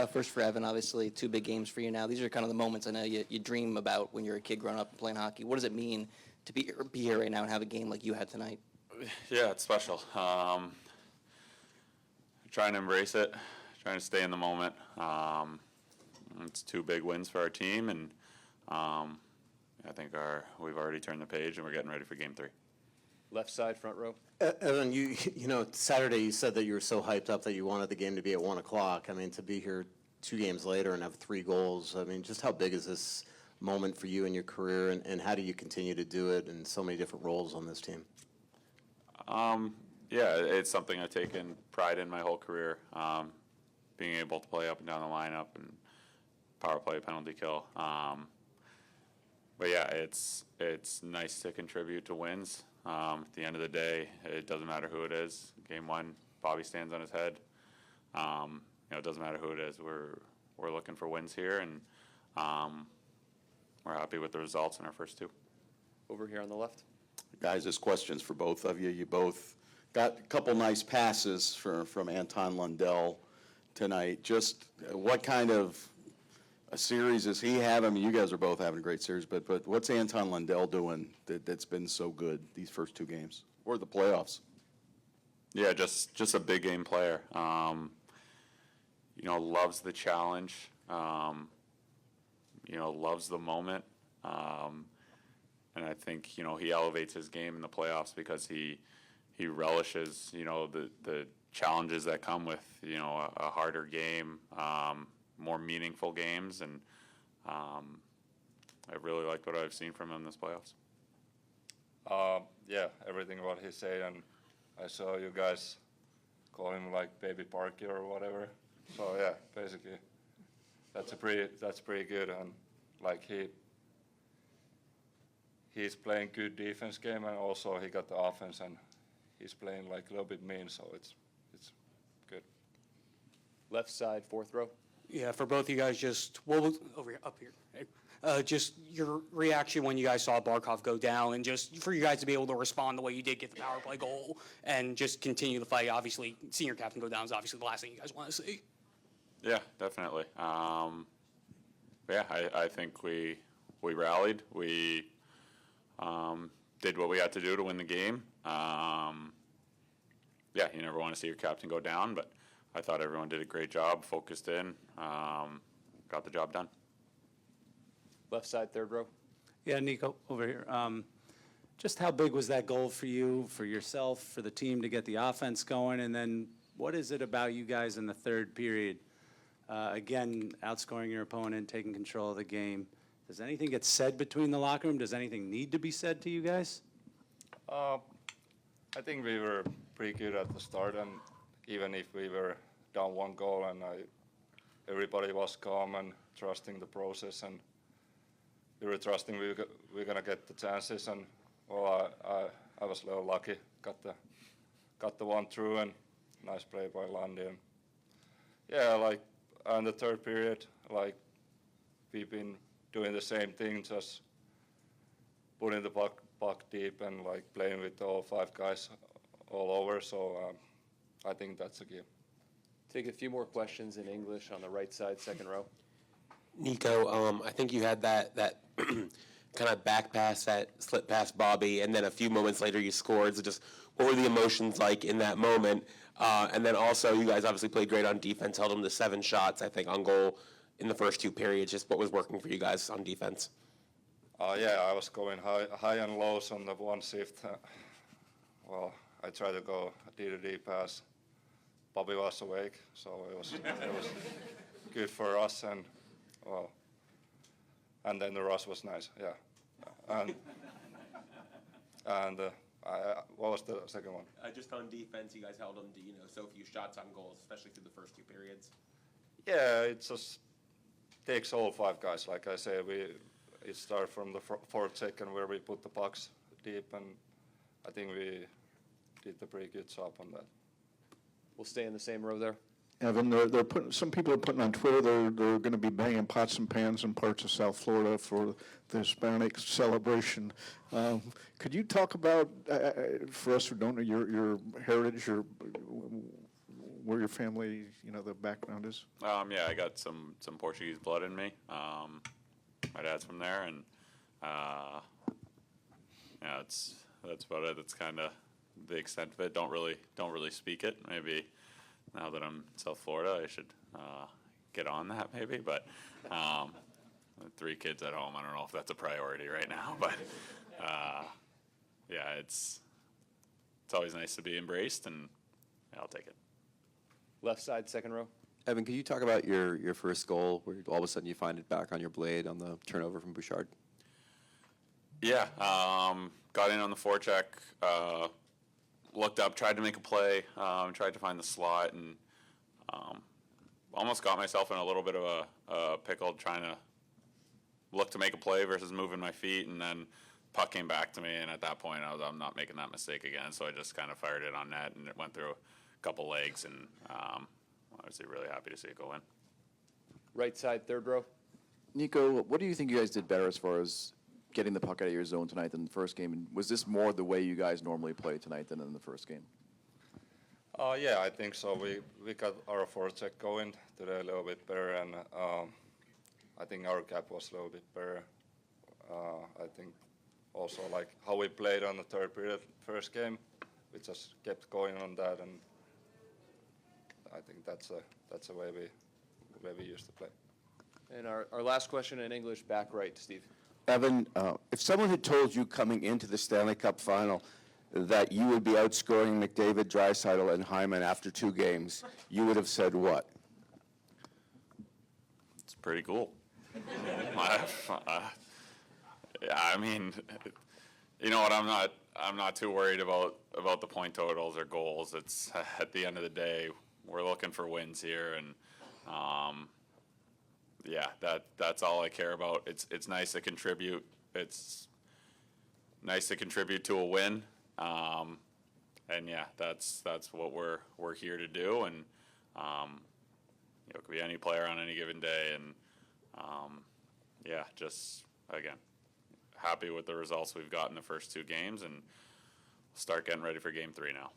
First for Evan, obviously, 2 big games for you now. These are kind of the moments I know you dream about when you're a kid growing up and playing hockey. What does it mean to be here right now and have a game like you had tonight? Yeah, it's special. Trying to embrace it, trying to stay in the moment. It's 2 big wins for our team, and I think we've already turned the page, and we're getting ready for Game 3. Left side, front row. Evan, you know, Saturday you said that you were so hyped up that you wanted the game to be at 1 o'clock. I mean, to be here 2 games later and have 3 goals, I mean, just how big is this moment for you in your career, and how do you continue to do it in so many different roles on this team? Yeah, it's something I've taken pride in my whole career, being able to play up and down the lineup and power play, penalty kill. But yeah, it's nice to contribute to wins. At the end of the day, it doesn't matter who it is. Game 1, Bobby stands on his head. It doesn't matter who it is. We're looking for wins here, and we're happy with the results in our first 2. Over here on the left. Guys, this question's for both of you. You both got a couple nice passes from Anton Lundell tonight. Just what kind of a series is he having? I mean, you guys are both having a great series, but what's Anton Lundell doing that's been so good these first 2 games or the playoffs? Yeah, just a big game player. Loves the challenge. Loves the moment. And I think, he elevates his game in the playoffs because he relishes, the challenges that come with, a harder game, more meaningful games. And I really liked what I've seen from him this playoffs. Yeah, everything what he said, and I saw you guys call him like Baby Parky or whatever. So yeah, basically, that's pretty good, and like he's playing good defense game, and also he got the offense, and he's playing like a little bit mean, so it's good. Left side, 4th row. Yeah, for both of you guys, just over here, up here. Just your reaction when you guys saw Barkov go down, and just for you guys to be able to respond the way you did, get the power play goal, and just continue the fight. Obviously, senior captain go down is obviously the last thing you guys want to see. Yeah, definitely. I think we rallied. We did what we had to do to win the game. You never want to see your captain go down, but I thought everyone did a great job, focused in, got the job done. Left side, 3rd row. Yeah, Niko, over here. Just how big was that goal for you, for yourself, for the team to get the offense going? And then what is it about you guys in the 3rd period? Again, outscoring your opponent, taking control of the game. Does anything get said between the locker room? Does anything need to be said to you guys? I think we were pretty good at the start, and even if we were down 1 goal, and everybody was calm and trusting the process, and we were trusting we're gonna get the chances, and well, I was a little lucky, got the one through, and nice play by Landy. And yeah, like in the 3rd period, like we've been doing the same thing, just putting the puck deep and like playing with all 5 guys all over. So I think that's a game. Take a few more questions in English on the right side, 2nd row. Niko, I think you had that kind of back pass, that slip past Bobby, and then a few moments later you scored. So just what were the emotions like in that moment? And then also, you guys obviously played great on defense, held them to 7 shots, I think, on goal in the first 2 periods. Just what was working for you guys on defense? Yeah, I was going high and lows on the one shift. Well, I tried to go D-to-D pass. Bobby was awake, so it was good for us, and well, and then the rush was nice, yeah. And what was the second one? Just on defense, you guys held them to so few shots on goals, especially through the first 2 periods. Yeah, it just takes all 5 guys. Like I said, it started from the 4th second where we put the pucks deep, and I think we did a pretty good job on that. We'll stay in the same row there. Evan, they're putting. Some people are putting on Twitter they're going to be banging pots and pans in parts of South Florida for the Hispanic celebration. Could you talk about, for us who don't know your heritage, where your family, the background is? Yeah, I got some Portuguese blood in me. My dad's from there, and yeah, that's about it. That's kind of the extent of it. Don't really speak it. Maybe now that I'm in South Florida, I should get on that maybe. But with 3 kids at home, I don't know if that's a priority right now. But yeah, it's always nice to be embraced, and yeah, I'll take it. Left side, second row. Evan, can you talk about your first goal where all of a sudden you find it back on your blade on the turnover from Bouchard? Yeah, got in on the forecheck, looked up, tried to make a play, tried to find the slot, and almost got myself in a little bit of a pickle trying to look to make a play versus moving my feet, and then puck came back to me, and at that point I'm not making that mistake again, so I just kind of fired it on net, and it went through a couple legs, and obviously really happy to see it go in. Right side, third row. Niko, what do you think you guys did better as far as getting the puck out of your zone tonight than the first game? And was this more the way you guys normally play tonight than in the first game? Yeah, I think so. We got our forecheck going today a little bit better, and I think our cap was a little bit better. I think also like how we played on the third period first game, we just kept going on that, and I think that's a way we used to play. And our last question in English, back right, Steve. Evan, if someone had told you coming into the Stanley Cup final that you would be outscoring McDavid, Draisaitl, and Hyman after 2 games, you would have said what? It's pretty cool. Yeah, I mean, you know what? I'm not too worried about the point totals or goals. It's at the end of the day, we're looking for wins here, and yeah, that's all I care about. It's nice to contribute. It's nice to contribute to a win, and yeah, that's what we're here to do. And it could be any player on any given day, and yeah, just again, happy with the results we've got in the first 2 games, and start getting ready for Game 3 now.